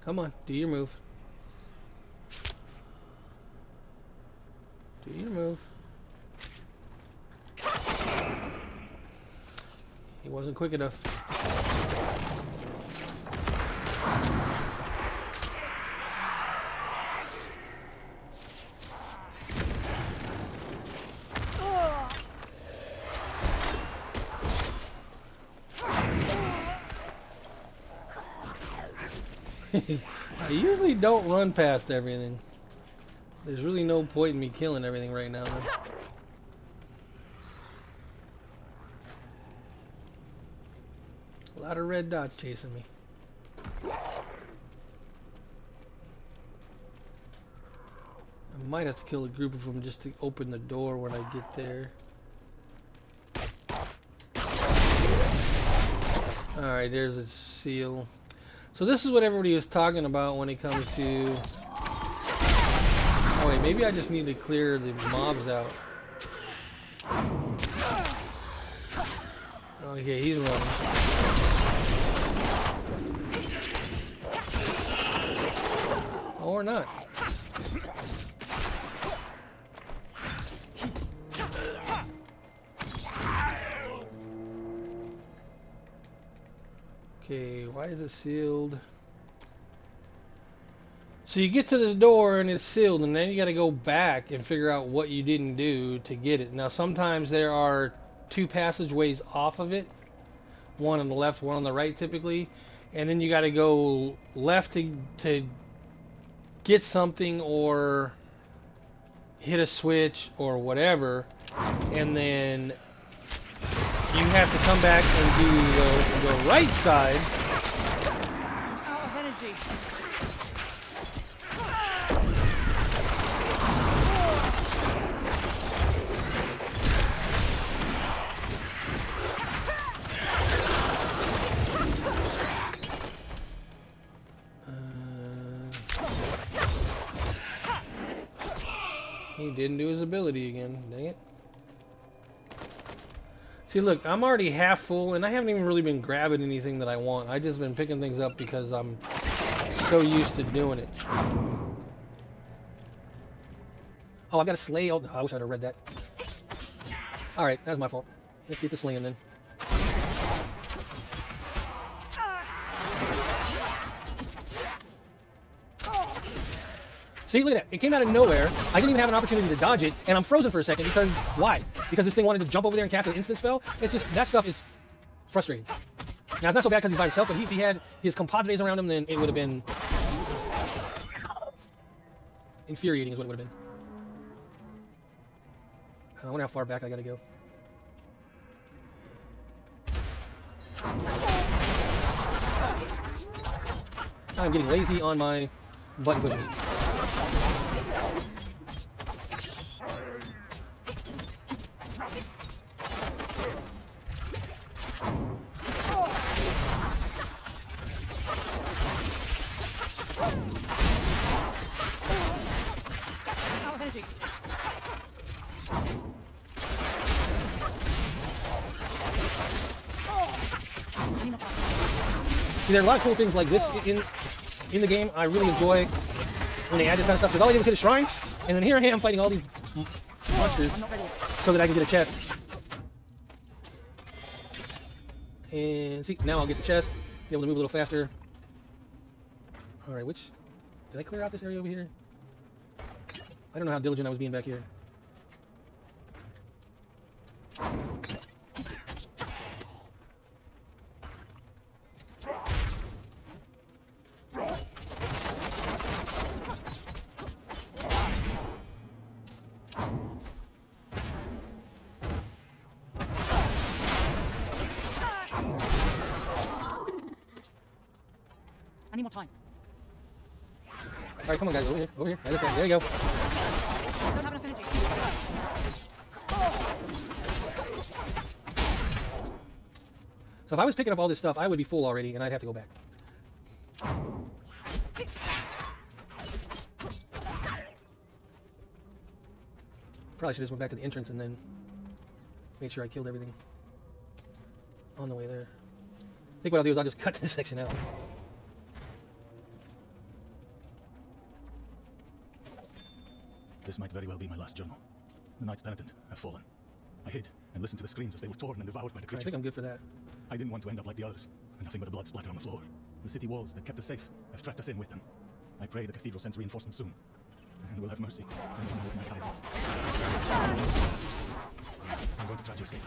Come on, do your move. Do your move. He wasn't quick enough. I usually don't run past everything. There's really no point in me killing everything right now, though. A lot of red dots chasing me. I might have to kill a group of them just to open the door when I get there. Alright, there's a seal. So this is what everybody was talking about when it comes to... Oh wait, maybe I just need to clear the mobs out. Okay, he's running. Or not. Okay, why is it sealed? So you get to this door and it's sealed, and then you got to go back and figure out what you didn't do to get it. Now sometimes there are two passageways off of it, one on the left, one on the right typically, and then you got to go left to get something or hit a switch or whatever, and then you have to come back and do the right side. Out of energy. He didn't do his ability again. Dang it. See, look, I'm already half full, and I haven't even really been grabbing anything that I want. I've just been picking things up because I'm so used to doing it. Oh, I've got to slay. Oh, I wish I'd have read that. Alright, that was my fault. Let's get the slaying then. See, look at that. It came out of nowhere. I didn't even have an opportunity to dodge it, and I'm frozen for a second because, why? Because this thing wanted to jump over there and cast an instant spell? It's just, that stuff is frustrating. Now, it's not so bad because he's by himself, but if he had his compadres around him, then it would have been infuriating is what it would have been. I wonder how far back I gotta go. I'm getting lazy on my button pushes. Out of energy. See, there are a lot of cool things like this in the game. I really enjoy when they add this kind of stuff, because all I did was hit a shrine, and then here I am fighting all these monsters so that I can get a chest. And see, now I'll get the chest, be able to move a little faster. Alright, did I clear out this area over here? I don't know how diligent I was being back here. I need more time. Alright, come on guys, over here, over here. Right this way. There you go. I don't have enough energy. So if I was picking up all this stuff, I would be full already, and I'd have to go back. Probably should just went back to the entrance and then made sure I killed everything on the way there. I think what I'll do is I'll just cut this section out. This might very well be my last journal. The Knights Penitent have fallen. I hid and listened to the screams as they were torn and devoured by the I creatures. think I'm good for that. I didn't want to end up like the others, with nothing but the blood splatter on the floor. The city walls that kept us safe have tracked us in with them. I pray the cathedral sends reinforcements soon, and will have mercy on anyone with my tidings. I'm going to try to escape.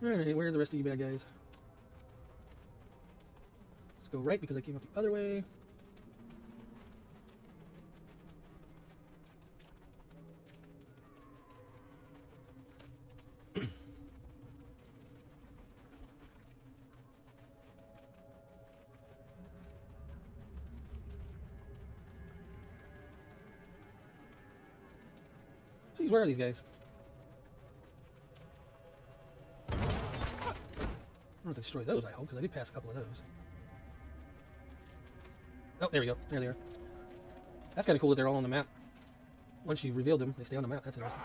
Alright, where are the rest of you bad guys? Let's go right because I came up the other way. Jeez, where are these guys? I don't have to destroy those, I hope, because I did pass a couple of those. Oh, there we go. There they are. That's kind of cool that they're all on the map. Once you've revealed them, they stay on the map. That's interesting.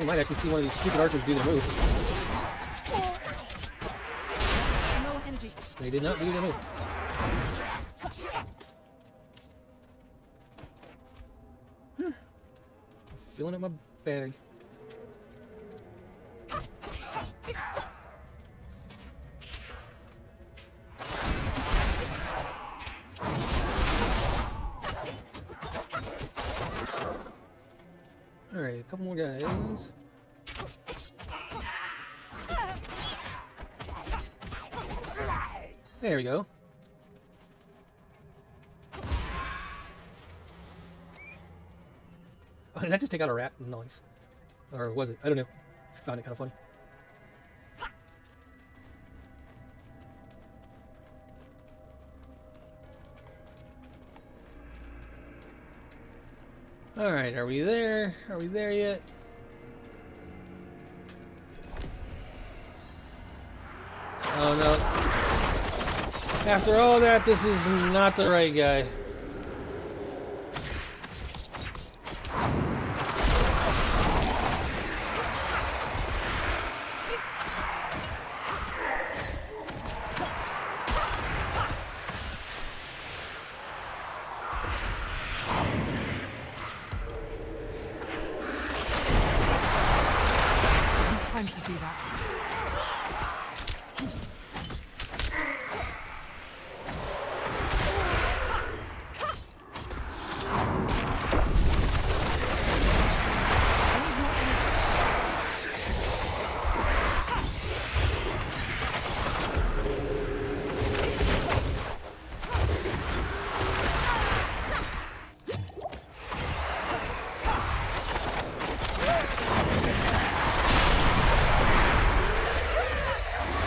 We might actually see one of these stupid archers do their move. They did not do that move. Filling up my bag. Alright, a couple more guys. There we go. Oh, did I just take out a rat? Nice. Or was it? I don't know. Just found it kind of funny. Alright, are we there? Are we there yet? Oh no. After all that, this is not the right guy. Time to do that.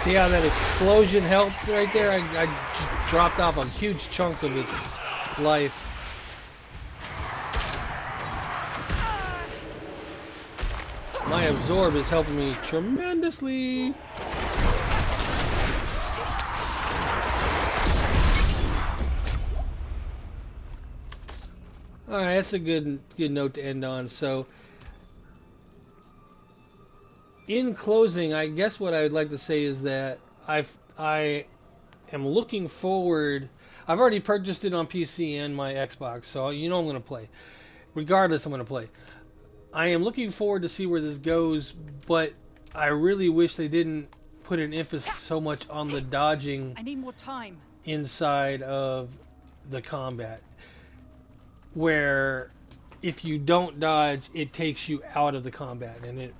See how that explosion helped right there? I just dropped off a huge chunk of its life. My absorb is helping me tremendously. Alright, that's a good note to end on. So in closing, I guess what I would like to say is that I am looking forward. I've already purchased it on PC and my Xbox, so you know I'm going to play. Regardless, I'm going to play. I am looking forward to see where this goes, but I really wish they didn't put an emphasis so much on the dodging I need more time. inside of the combat, where if you don't dodge, it takes you out of the combat and it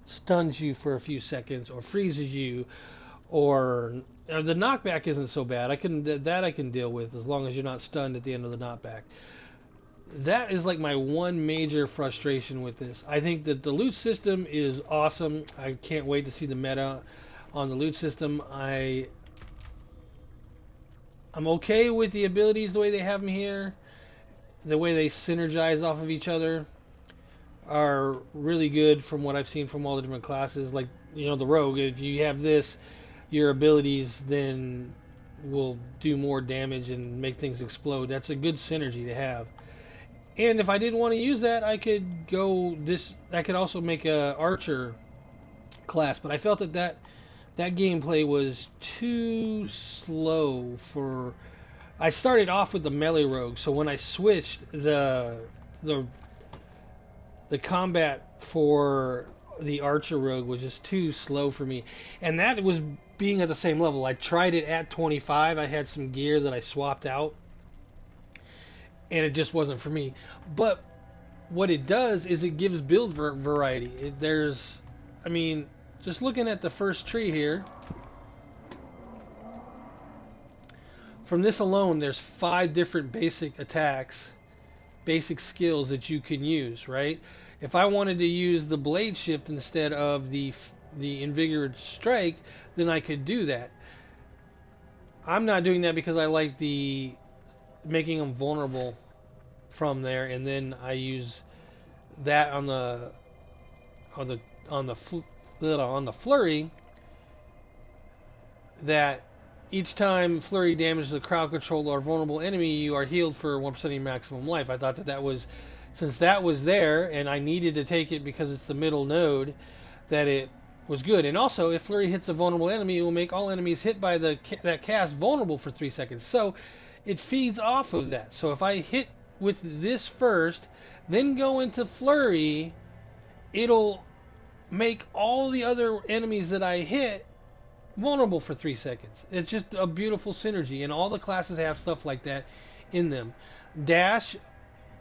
stuns you for a few seconds or freezes you, or the knockback isn't so bad. I can deal with as long as you're not stunned at the end of the knockback. That is like my one major frustration with this. I think that the loot system is awesome. I can't wait to see the meta on the loot system. I'm okay with the abilities the way they have them here. The way they synergize off of each other are really good from what I've seen from all the different classes. Like, you know, the rogue, if you have this, your abilities then will do more damage and make things explode. That's a good synergy to have. And if I didn't want to use that, I could go this. I could also make a archer class, but I felt that gameplay was too slow for. I started off with the melee rogue, so when I switched, the combat for the archer rogue was just too slow for me, and that was being at the same level. I tried it at 25. I had some gear that I swapped out, and it just wasn't for me. But what it does is it gives build variety. I mean, just looking at the first tree here, from this alone, there's 5 different basic attacks, basic skills that you can use, right? If I wanted to use the blade shift instead of the invigorated strike, then I could do that. I'm not doing that because I like the making them vulnerable from there, and then I use that on the flurry, that each time flurry damages a crowd control or vulnerable enemy, you are healed for 1% of your maximum life. I thought that was, since that was there and I needed to take it because it's the middle node, that it was good. And also, if Flurry hits a vulnerable enemy, it will make all enemies hit by that cast vulnerable for 3 seconds. So it feeds off of that. So if I hit with this first, then go into Flurry, it'll make all the other enemies that I hit vulnerable for 3 seconds. It's just a beautiful synergy, and all the classes have stuff like that in them. Dash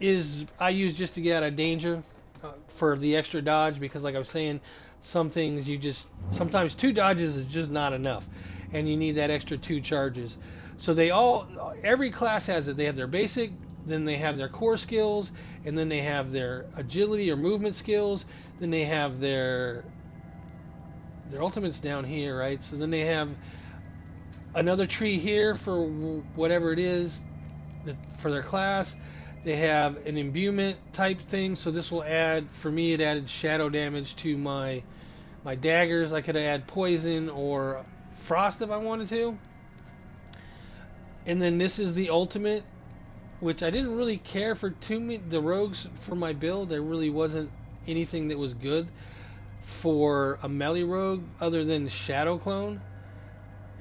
is I use just to get out of danger for the extra dodge, because like I was saying, some things you just sometimes 2 dodges is just not enough, and you need that extra 2 charges. So every class has it. They have their basic, then they have their core skills, and then they have their agility or movement skills, then they have their ultimates down here, right? So then they have another tree here for whatever it is for their class. They have an imbuement type thing, so this will add, for me it added shadow damage to my daggers. I could add poison or frost if I wanted to. And then this is the ultimate, which I didn't really care for the rogues for my build. There really wasn't anything that was good for a melee rogue other than Shadow Clone.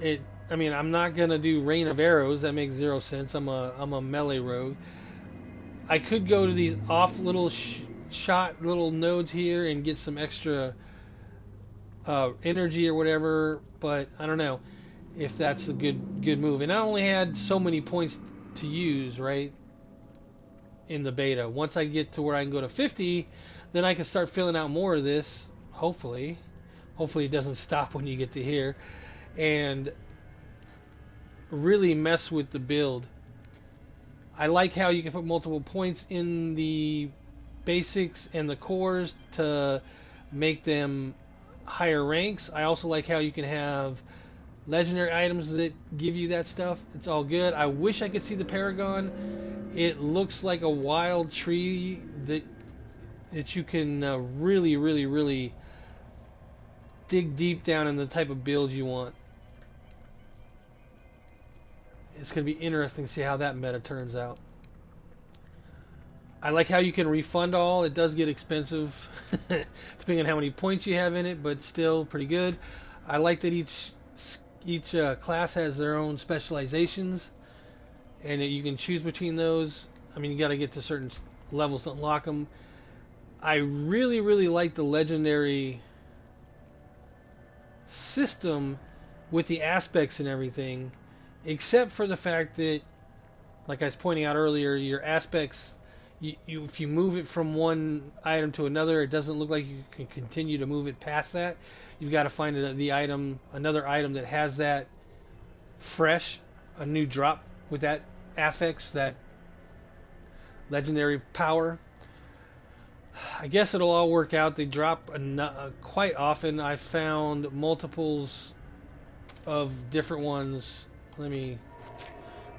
I mean, I'm not gonna do Rain of Arrows. That makes 0 sense. I'm a melee rogue. I could go to these off little shot little nodes here and get some extra energy or whatever, but I don't know if that's a good move. And I only had so many points to use, right, in the beta. Once I get to where I can go to 50, then I can start filling out more of this. Hopefully it doesn't stop when you get to here, and really mess with the build. I like how you can put multiple points in the basics and the cores to make them higher ranks. I also like how you can have legendary items that give you that stuff. It's all good. I wish I could see the Paragon. It looks like a wild tree that you can really dig deep down in the type of build you want. It's going to be interesting to see how that meta turns out. I like how you can refund all. It does get expensive depending on how many points you have in it, but still pretty good. I like that each class has their own specializations, and that you can choose between those. I mean, you got to get to certain levels to unlock them. I really like the legendary system with the aspects and everything, except for the fact that, like I was pointing out earlier, your aspects, if you move it from one item to another, it doesn't look like you can continue to move it past that. You've got to find another item that has that fresh, a new drop with that affix, that legendary power. I guess it'll all work out. They drop quite often. I found multiples of different ones. Let me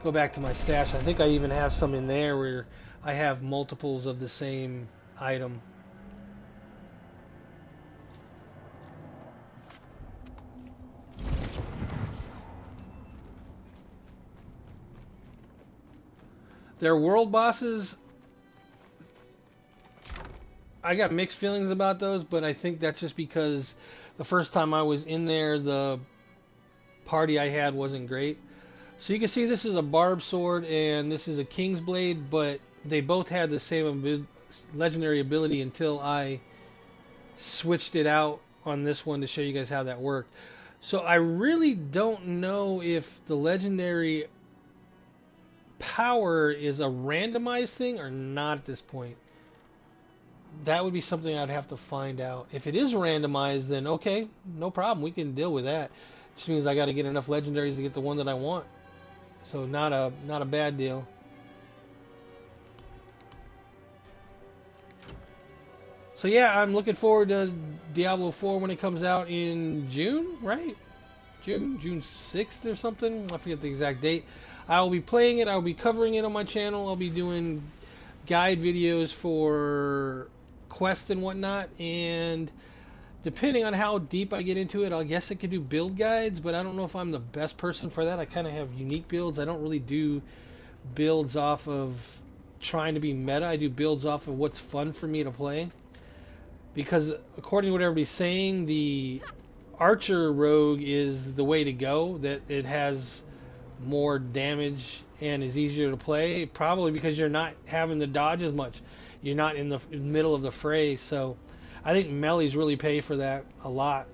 go back to my stash. I think I even have some in there where I have multiples of the same item. Their world bosses, I got mixed feelings about those, but I think that's just because the first time I was in there, the party I had wasn't great. So you can see this is a barbed sword and this is a king's blade, but they both had the same legendary ability until I switched it out on this one to show you guys how that worked. So I really don't know if the legendary power is a randomized thing or not at this point. That would be something I'd have to find out. If it is randomized, then okay, no problem. We can deal with that. Just means I got to get enough legendaries to get the one that I want. So not a bad deal. So yeah, I'm looking forward to Diablo 4 when it comes out in June, right? June 6th or something. I forget the exact date. I will be playing it. I will be covering it on my channel. I'll be doing guide videos for quests and whatnot, and depending on how deep I get into it, I guess I could do build guides, but I don't know if I'm the best person for that. I kind of have unique builds. I don't really do builds off of trying to be meta. I do builds off of what's fun for me to play. because according to what everybody's saying, the archer rogue is the way to go. That it has more damage and is easier to play, probably because you're not having to dodge as much. You're not in the middle of the fray, so I think melees really pay for that a lot,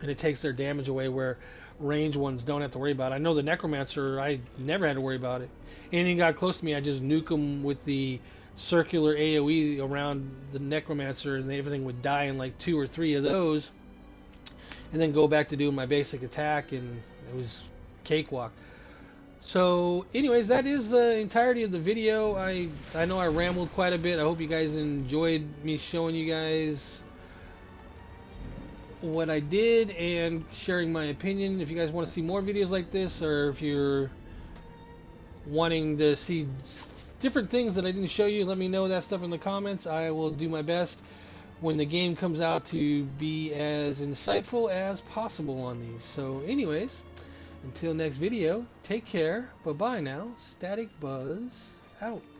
and it takes their damage away where range ones don't have to worry about it. I know the necromancer, I never had to worry about it. Anything got close to me, I just nuke them with the circular AoE around the necromancer, and everything would die in like 2 or 3 of those, and then go back to doing my basic attack, and it was cakewalk. So, anyways, that is the entirety of the video. I know I rambled quite a bit. I hope you guys enjoyed me showing you guys what I did and sharing my opinion. If you guys want to see more videos like this, or if you're wanting to see different things that I didn't show you, let me know that stuff in the comments. I will do my best when the game comes out to be as insightful as possible on these. So, anyways, until next video, take care. Bye-bye now. Static Buzz out.